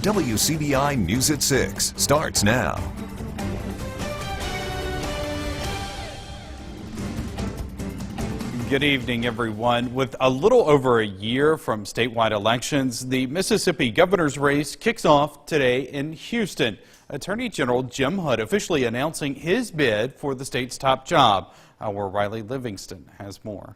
WCBI News at 6 starts now. Good evening, everyone. With a little over a year from statewide elections, the Mississippi governor's race kicks off today in Houston. Attorney General Jim Hood officially announcing his bid for the state's top job. Our Riley Livingston has more.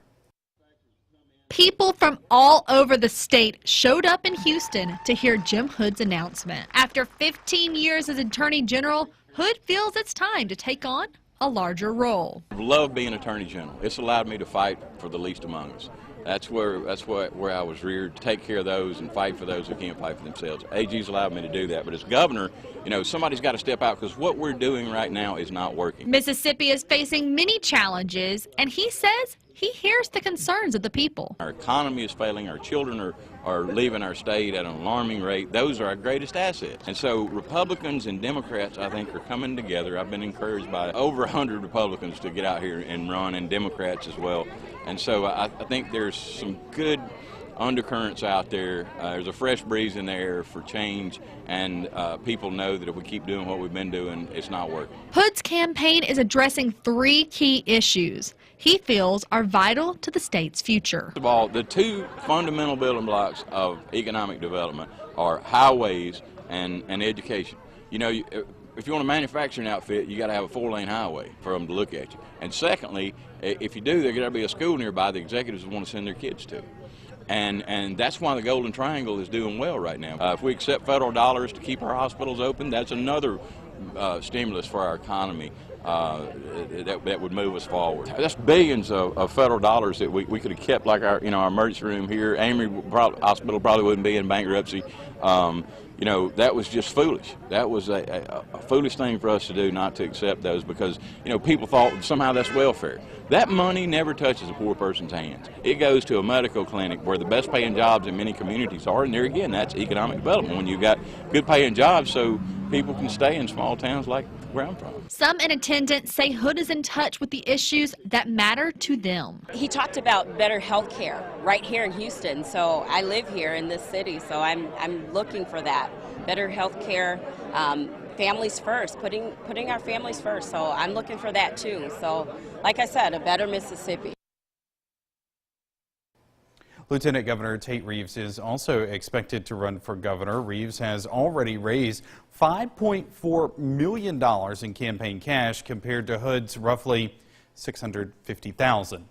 People from all over the state showed up in Houston to hear Jim Hood's announcement. After 15 years as Attorney General, Hood feels it's time to take on a larger role. I love being Attorney General. It's allowed me to fight for the least among us. That's where I was reared, to take care of those and fight for those who can't fight for themselves. AG's allowed me to do that, but as governor, you know, somebody's got to step out because what we're doing right now is not working. Mississippi is facing many challenges, and he says he hears the concerns of the people. Our economy is failing. Our children are leaving our state at an alarming rate. Those are our greatest assets. And so Republicans and Democrats, I think, are coming together. I've been encouraged by over 100 Republicans to get out here and run, and Democrats as well. And so I think there's some good undercurrents out there. There's a fresh breeze in the air for change, and people know that if we keep doing what we've been doing, it's not working. Hood's campaign is addressing three key issues he feels are vital to the state's future. First of all, the two fundamental building blocks of economic development are highways and education. You know, if you want a manufacturing outfit, you got to have a 4-lane highway for them to look at you. And secondly, if you do, there's got to be a school nearby the executives want to send their kids to. And that's why the Golden Triangle is doing well right now. If we accept federal dollars to keep our hospitals open, that's another stimulus for our economy that would move us forward. That's billions of federal dollars that we could have kept, like our emergency room here. Amory Hospital probably wouldn't be in bankruptcy. You know, that was just foolish. That was a foolish thing for us to do, not to accept those, because, you know, people thought somehow that's welfare. That money never touches a poor person's hands. It goes to a medical clinic where the best paying jobs in many communities are, and there again, that's economic development when you've got good paying jobs so people can stay in small towns like where I'm from. Some in attendance say Hood is in touch with the issues that matter to them. He talked about better health care right here in Houston, so I live here in this city, so I'm looking for that. Better health care, families first, putting our families first, so I'm looking for that too. So, like I said, a better Mississippi. Lieutenant Governor Tate Reeves is also expected to run for governor. Reeves has already raised $5.4 million in campaign cash compared to Hood's roughly $650,000.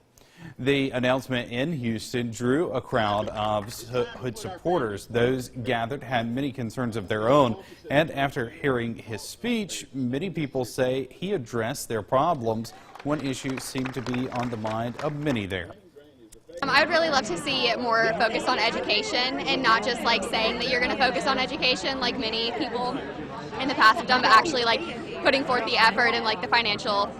The announcement in Houston drew a crowd of Hood supporters. Those gathered had many concerns of their own, and after hearing his speech, many people say he addressed their problems. One issue seemed to be on the mind of many there. I would really love to see more focus on education, and not just like saying that you're going to focus on education like many people in the past have done, but actually like putting forth the effort and like the financial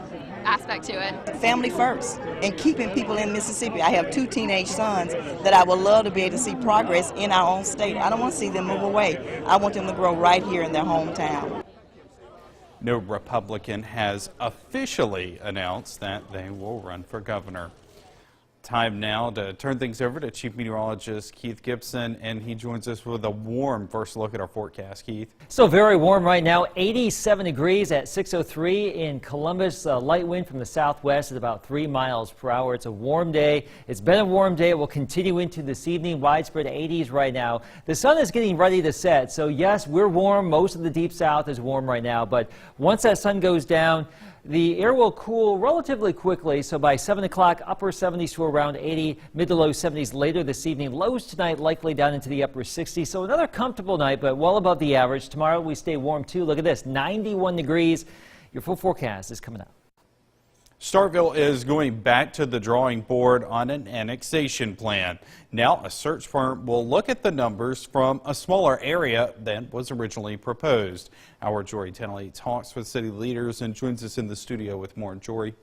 aspect to it. Family first, and keeping people in Mississippi. I have 2 teenage sons that I would love to be able to see progress in our own state. I don't want to see them move away. I want them to grow right here in their hometown. No Republican has officially announced that they will run for governor. Time now to turn things over to Chief Meteorologist Keith Gibson, and he joins us with a warm first look at our forecast. Keith. Still very warm right now, 87 degrees at 6:03 in Columbus. A light wind from the southwest at about 3 miles per hour. It's a warm day. It's been a warm day. It will continue into this evening. Widespread 80s right now. The sun is getting ready to set, so yes, we're warm. Most of the deep south is warm right now, but once that sun goes down, the air will cool relatively quickly, so by 7 o'clock, upper 70s to around 80, mid to low 70s later this evening. Lows tonight likely down into the upper 60s, so another comfortable night, but well above the average. Tomorrow we stay warm too. Look at this, 91 degrees. Your full forecast is coming up. Starkville is going back to the drawing board on an annexation plan. Now a search firm will look at the numbers from a smaller area than was originally proposed. Our Jory Tennelly talks with city leaders and joins us in the studio with more. Jory.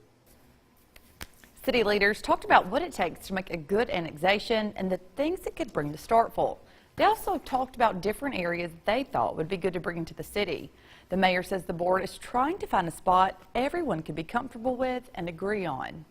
City leaders talked about what it takes to make a good annexation and the things it could bring to Starkville. They also talked about different areas they thought would be good to bring into the city. The mayor says the board is trying to find a spot everyone could be comfortable with and agree on.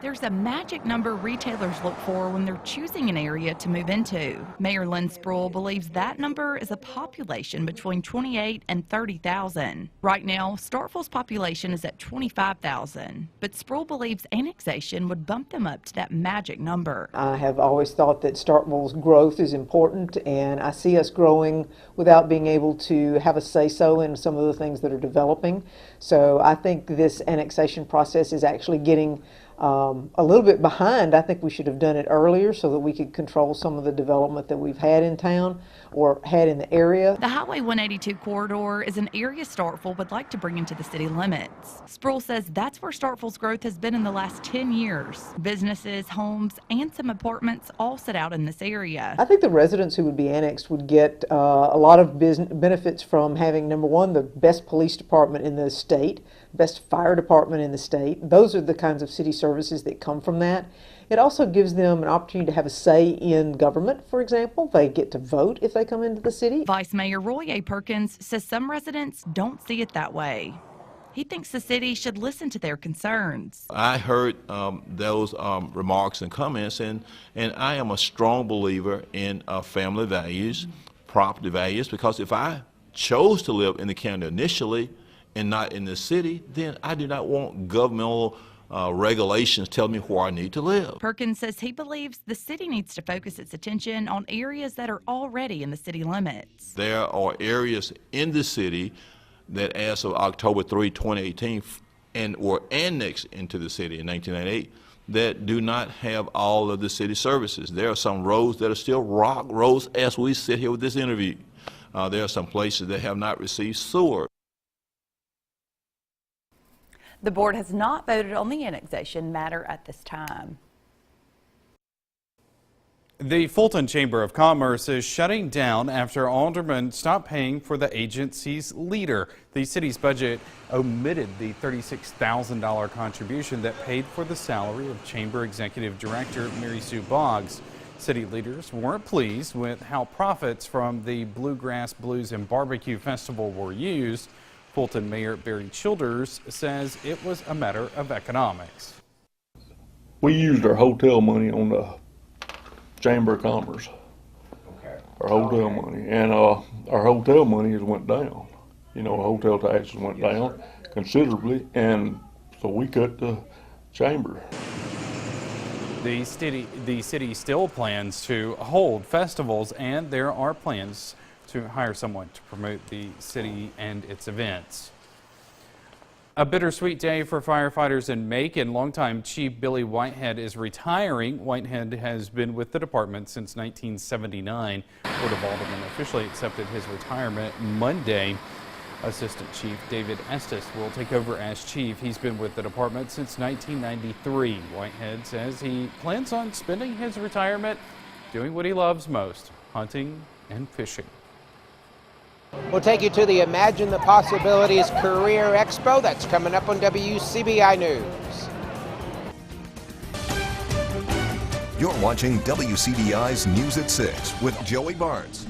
There's a magic number retailers look for when they're choosing an area to move into. Mayor Lynn Sproul believes that number is a population between 28 and 30,000. Right now, Starkville's population is at 25,000, but Sproul believes annexation would bump them up to that magic number. I have always thought that Starkville's growth is important, and I see us growing without being able to have a say-so in some of the things that are developing. So I think this annexation process is actually getting a little bit behind. I think we should have done it earlier so that we could control some of the development that we've had in town or had in the area. The Highway 182 corridor is an area Starkville would like to bring into the city limits. Sproul says that's where Starkville's growth has been in the last 10 years. Businesses, homes, and some apartments all sit out in this area. I think the residents who would be annexed would get a lot of benefits from having, number one, the best police department in the state, best fire department in the state. Those are the kinds of city services that come from that. It also gives them an opportunity to have a say in government, for example. They get to vote if they come into the city. Vice Mayor Roy A. Perkins says some residents don't see it that way. He thinks the city should listen to their concerns. I heard those remarks and comments, and I am a strong believer in family values, property values, because if I chose to live in the county initially and not in the city, then I do not want governmental regulations telling me where I need to live. Perkins says he believes the city needs to focus its attention on areas that are already in the city limits. There are areas in the city that as of October 3, 2018, and were annexed into the city in 1998 that do not have all of the city services. There are some roads that are still rock roads as we sit here with this interview. There are some places that have not received sewer. The board has not voted on the annexation matter at this time. The Fulton Chamber of Commerce is shutting down after aldermen stopped paying for the agency's leader. The city's budget omitted the $36,000 contribution that paid for the salary of Chamber Executive Director Mary Sue Boggs. City leaders weren't pleased with how profits from the Bluegrass Blues and Barbecue Festival were used. Fulton Mayor Barry Childers says it was a matter of economics. We used our hotel money on the Chamber of Commerce, our hotel money, and our hotel money has went down. You know, hotel taxes went down considerably, and so we cut the chamber. The city still plans to hold festivals, and there are plans to hire someone to promote the city and its events. A bittersweet day for firefighters in Macon. Longtime Chief Billy Whitehead is retiring. Whitehead has been with the department since 1979. Board of Aldermen officially accepted his retirement Monday. Assistant Chief David Estes will take over as chief. He's been with the department since 1993. Whitehead says he plans on spending his retirement doing what he loves most, hunting and fishing. We'll take you to the Imagine the Possibilities Career Expo that's coming up on WCBI News. You're watching WCBI's News at 6 with Joey Barnes.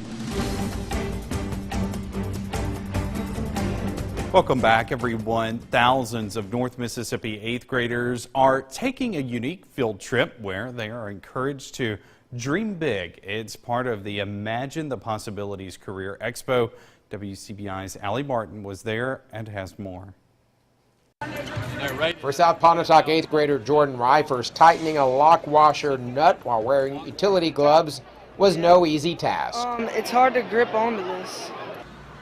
Welcome back, everyone. Thousands of North Mississippi 8th graders are taking a unique field trip where they are encouraged to dream big. It's part of the Imagine the Possibilities Career Expo. WCBI's Allie Martin was there and has more. For South Pontotoc 8th grader Jordan Reifers, tightening a lock washer nut while wearing utility gloves was no easy task. It's hard to grip onto this.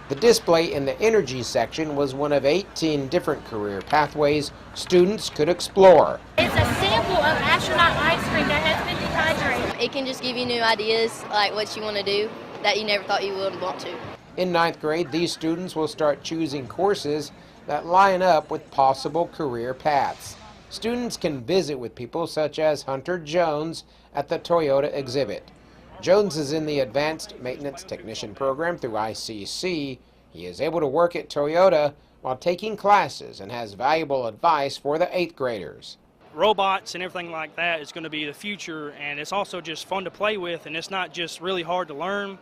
The display in the energy section was one of 18 different career pathways students could explore. It's a sample of astronaut ice cream that has been dehydrated. It can just give you new ideas, like what you want to do that you never thought you would want to. In 9th grade, these students will start choosing courses that line up with possible career paths. Students can visit with people such as Hunter Jones at the Toyota exhibit. Jones is in the Advanced Maintenance Technician program through ICC. He is able to work at Toyota while taking classes and has valuable advice for the 8th graders. Robots and everything like that is going to be the future, and it's also just fun to play with, and it's not just really hard to learn,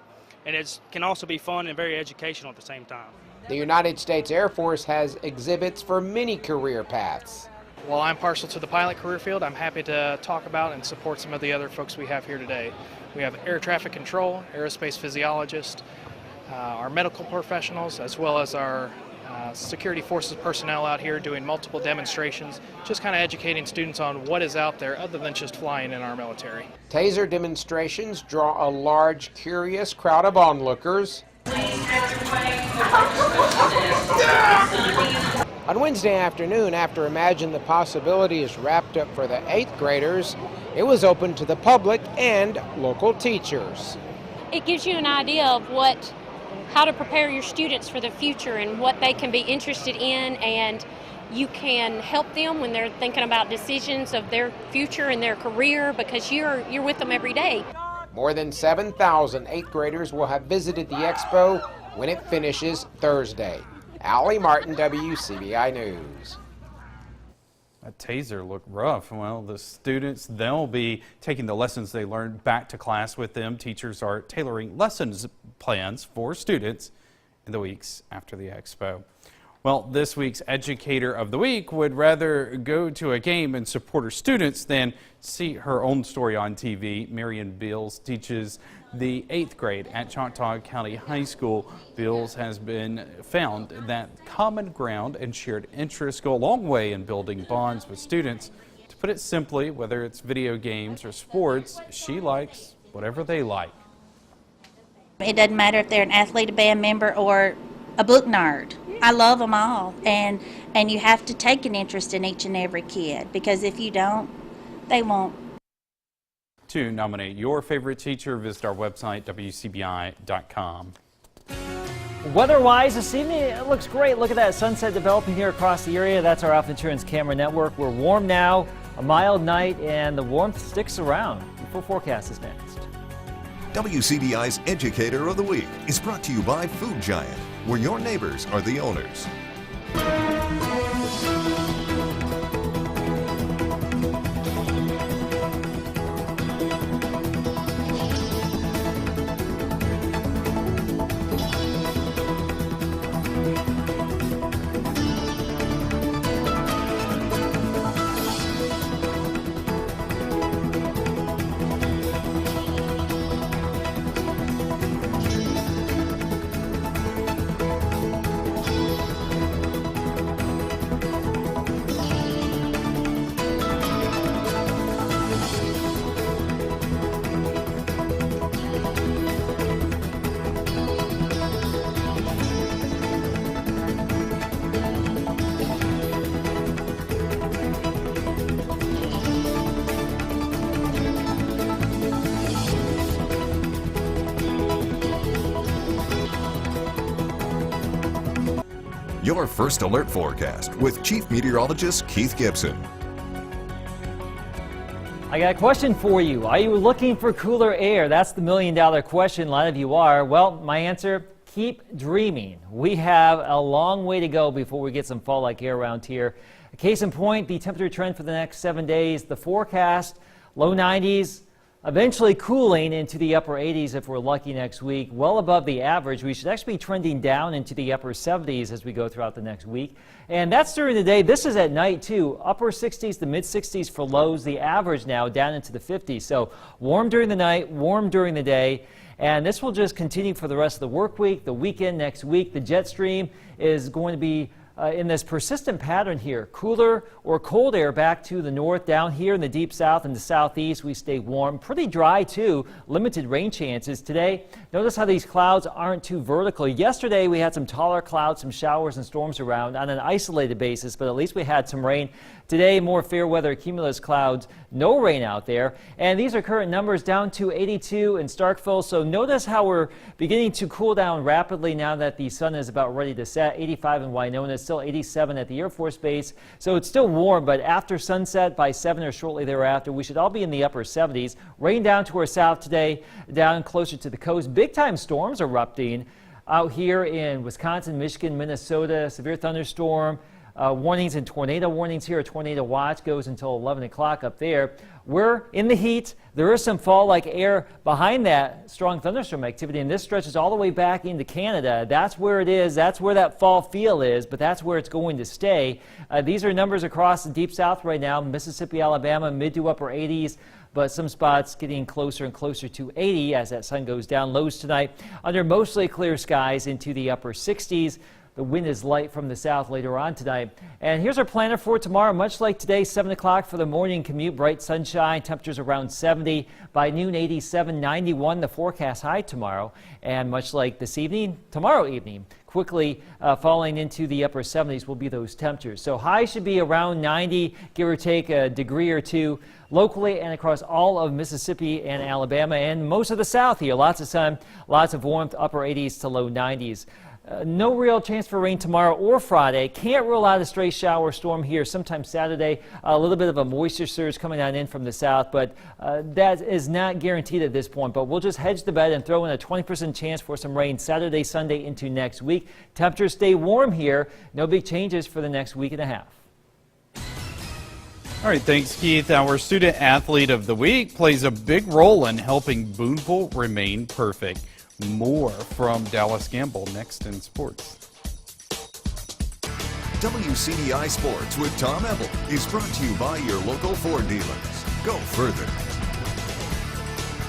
and it can also be fun and very educational at the same time. The United States Air Force has exhibits for many career paths. while I'm partial to the pilot career field, I'm happy to talk about and support some of the other folks we have here today. We have air traffic control, aerospace physiologist, our medical professionals, as well as our security forces personnel out here doing multiple demonstrations, just kind of educating students on what is out there other than just flying in our military. Taser demonstrations draw a large, curious crowd of onlookers. On Wednesday afternoon, after Imagine the Possibilities wrapped up for the 8th graders, it was open to the public and local teachers. It gives you an idea of how to prepare your students for the future and what they can be interested in, and you can help them when they're thinking about decisions of their future and their career, because you're with them every day. More than 7,000 8th graders will have visited the expo when it finishes Thursday. Allie Martin, WCBI News. A taser looked rough. Well, the students, they'll be taking the lessons they learned back to class with them. Teachers are tailoring lessons plans for students in the weeks after the expo. Well, this week's Educator of the Week would rather go to a game and support her students than see her own story on TV. Marion Beals teaches the 8th grade at Choctaw County High School. Beals has been found that common ground and shared interests go a long way in building bonds with students. To put it simply, whether it's video games or sports, she likes whatever they like. It doesn't matter if they're an athlete, a band member, or a book nerd. I love them all, and you have to take an interest in each and every kid, because if you don't, they won't. To nominate your favorite teacher, visit our website, WCBI.com. Weather-wise this evening, it looks great. Look at that sunset developing here across the area. That's our Alpha Insurance Camera Network. We're warm now, a mild night, and the warmth sticks around. The full forecast is next. WCBI's Educator of the Week is brought to you by Food Giant, where your neighbors are the owners. Your first alert forecast with Chief Meteorologist Keith Gibson. I got a question for you. Are you looking for cooler air? That's the million-dollar question. A lot of you are. Well, my answer, keep dreaming. We have a long way to go before we get some fall-like air around here. A case in point, the temperature trend for the next 7 days. The forecast, low 90s. Eventually cooling into the upper 80s if we're lucky next week, well above the average. We should actually be trending down into the upper 70s as we go throughout the next week. And that's during the day. This is at night too. Upper 60s to mid 60s for lows. The average now down into the 50s. So warm during the night, warm during the day. And this will just continue for the rest of the work week, the weekend, next week. The jet stream is going to be in this persistent pattern here. Cooler or cold air back to the north. Down here in the deep south and the southeast, we stay warm. Pretty dry too. Limited rain chances today. Notice how these clouds aren't too vertical. Yesterday we had some taller clouds, some showers and storms around on an isolated basis, but at least we had some rain. Today, more fair weather cumulus clouds, no rain out there. And these are current numbers down to 82 in Starkville. So notice how we're beginning to cool down rapidly now that the sun is about ready to set. 85 in Winona, still 87 at the Air Force Base. So it's still warm, but after sunset by 7 or shortly thereafter, we should all be in the upper 70s. Rain down to our south today, down closer to the coast. Big time storms erupting out here in Wisconsin, Michigan, Minnesota. Severe thunderstorm warnings and tornado warnings here. A tornado watch goes until 11 o'clock up there. We're in the heat. There is some fall-like air behind that strong thunderstorm activity, and this stretches all the way back into Canada. That's where it is. That's where that fall feel is, but that's where it's going to stay. These are numbers across the deep south right now. Mississippi, Alabama, mid to upper 80s. But some spots getting closer and closer to 80 as that sun goes down. Lows tonight under mostly clear skies into the upper 60s. The wind is light from the south later on tonight. And here's our planner for tomorrow. Much like today, 7 o'clock for the morning commute. Bright sunshine, temperatures around 70. By noon, 87, 91, the forecast high tomorrow. And much like this evening, tomorrow evening, quickly falling into the upper 70s will be those temperatures. So high should be around 90, give or take a degree or two locally and across all of Mississippi and Alabama and most of the south here. Lots of sun, lots of warmth, upper 80s to low 90s. No real chance for rain tomorrow or Friday. Can't rule out a stray shower storm here sometime Saturday. A little bit of a moisture surge coming on in from the south, but that is not guaranteed at this point. But we'll just hedge the bet and throw in a 20% chance for some rain Saturday, Sunday into next week. Temperatures stay warm here. No big changes for the next week and a half. All right, thanks, Keith. Our student athlete of the week plays a big role in helping Boonville remain perfect. More from Dallas Gamble next in sports. WCBI Sports with Tom Ebel is brought to you by your local Ford dealers. Go further.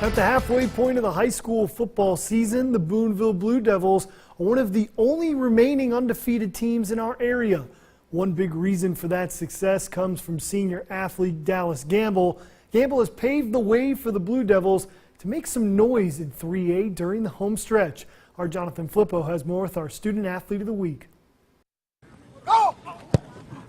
At the halfway point of the high school football season, the Boonville Blue Devils are one of the only remaining undefeated teams in our area. One big reason for that success comes from senior athlete Dallas Gamble. Gamble has paved the way for the Blue Devils to make some noise in 3A during the home stretch. Our Jonathan Flippo has more with our student athlete of the week.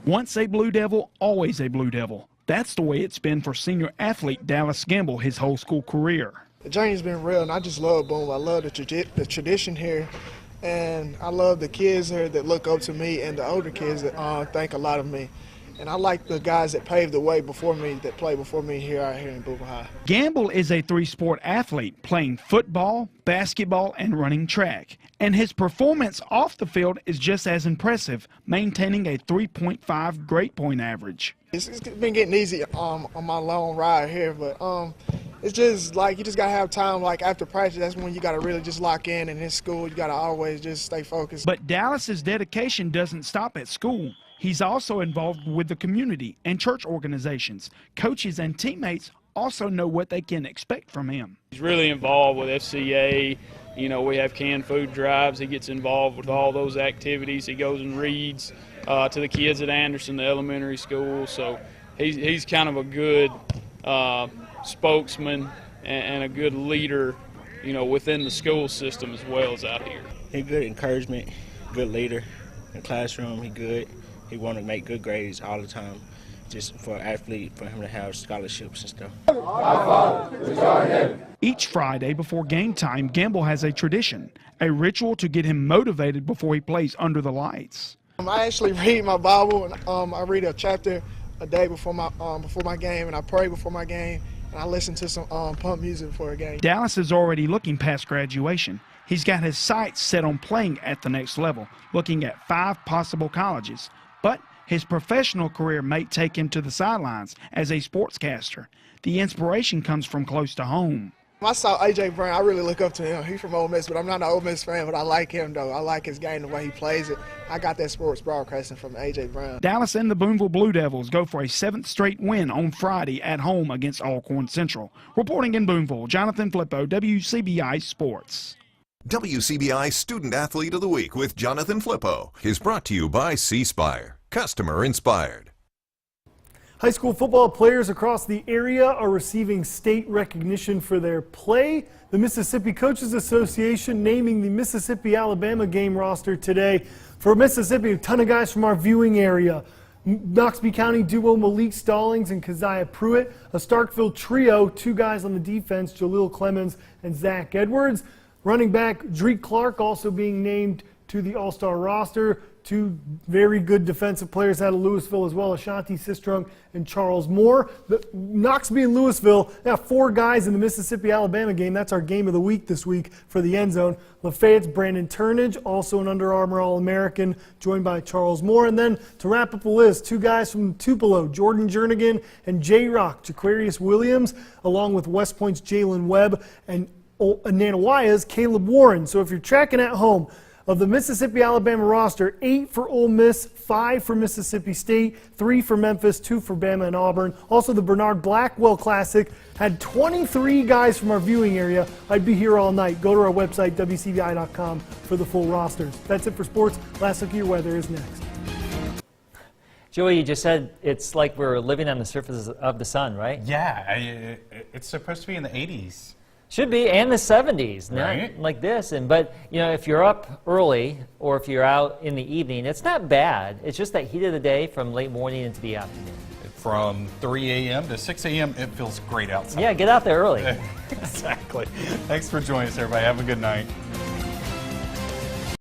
Once a Blue Devil, always a Blue Devil. That's the way it's been for senior athlete Dallas Gamble his whole school career. The journey's been real, and I just love Boone. I love the tradition here, and I love the kids here that look up to me and the older kids that think a lot of me. And I like the guys that paved the way before me, that played before me here out here in Boonville High. Gamble is a three-sport athlete playing football, basketball, and running track. And his performance off the field is just as impressive, maintaining a 3.5 grade point average. It's been getting easy on my long ride here, but it's just like you just got to have time, like after practice, that's when you got to really just lock in his school. You got to always just stay focused. But Dallas's dedication doesn't stop at school. He's also involved with the community and church organizations. Coaches and teammates also know what they can expect from him. He's really involved with FCA. You know, we have canned food drives. He gets involved with all those activities. He goes and reads to the kids at Anderson, the elementary school. So he's kind of a good spokesman and a good leader, you know, within the school system as well as out here. He's good encouragement, good leader in the classroom. He's good. He want to make good grades all the time, just for an athlete, for him to have scholarships and stuff. Each Friday before game time, Gamble has a tradition, a ritual to get him motivated before he plays under the lights. I actually read my Bible, and I read a chapter a day before my game, and I pray before my game, and I listen to some pump music before a game. Dallas is already looking past graduation. He's got his sights set on playing at the next level, looking at 5 possible colleges. But his professional career may take him to the sidelines as a sportscaster. The inspiration comes from close to home. I saw A.J. Brown. I really look up to him. He's from Ole Miss, but I'm not an Ole Miss fan, but I like him, though. I like his game, the way he plays it. I got that sports broadcasting from A.J. Brown. Dallas and the Boonville Blue Devils go for a 7th straight win on Friday at home against Alcorn Central. Reporting in Boonville, Jonathan Flippo, WCBI Sports. WCBI Student Athlete of the Week with Jonathan Flippo is brought to you by C-Spire, customer inspired. High school football players across the area are receiving state recognition for their play. The Mississippi Coaches Association naming the Mississippi-Alabama game roster today. For Mississippi, a ton of guys from our viewing area. Knoxville County duo Malik Stallings and Keziah Pruitt. A Starkville trio, 2 guys on the defense, Jaleel Clemens and Zach Edwards. Running back Drake Clark also being named to the All-Star roster. two very good defensive players out of Louisville as well, Ashanti Sistrunk and Charles Moore. Knoxville and Louisville, now 4 guys in the Mississippi-Alabama game. That's our game of the week this week for the end zone. Lafayette's Brandon Turnage, also an Under Armour All-American, joined by Charles Moore. And then to wrap up the list, 2 guys from Tupelo, Jordan Jernigan and J-Rock, Jaquarius Williams, along with West Point's Jalen Webb and Nanawaya's Caleb Warren. So if you're tracking at home, of the Mississippi-Alabama roster, 8 for Ole Miss, 5 for Mississippi State, 3 for Memphis, 2 for Bama and Auburn. Also, the Bernard Blackwell Classic had 23 guys from our viewing area. I'd be here all night. Go to our website, WCBI.com, for the full rosters. That's it for sports. Last look at your weather is next. Joey, you just said it's like we're living on the surface of the sun, right? Yeah, it's supposed to be in the 80s. Should be, and the 70s, right? Not like this. But you know, if you're up early or if you're out in the evening, it's not bad. It's just that heat of the day from late morning into the afternoon. From 3 a.m. to 6 a.m., it feels great outside. Yeah, get out there early. Exactly. Thanks for joining us, everybody. Have a good night.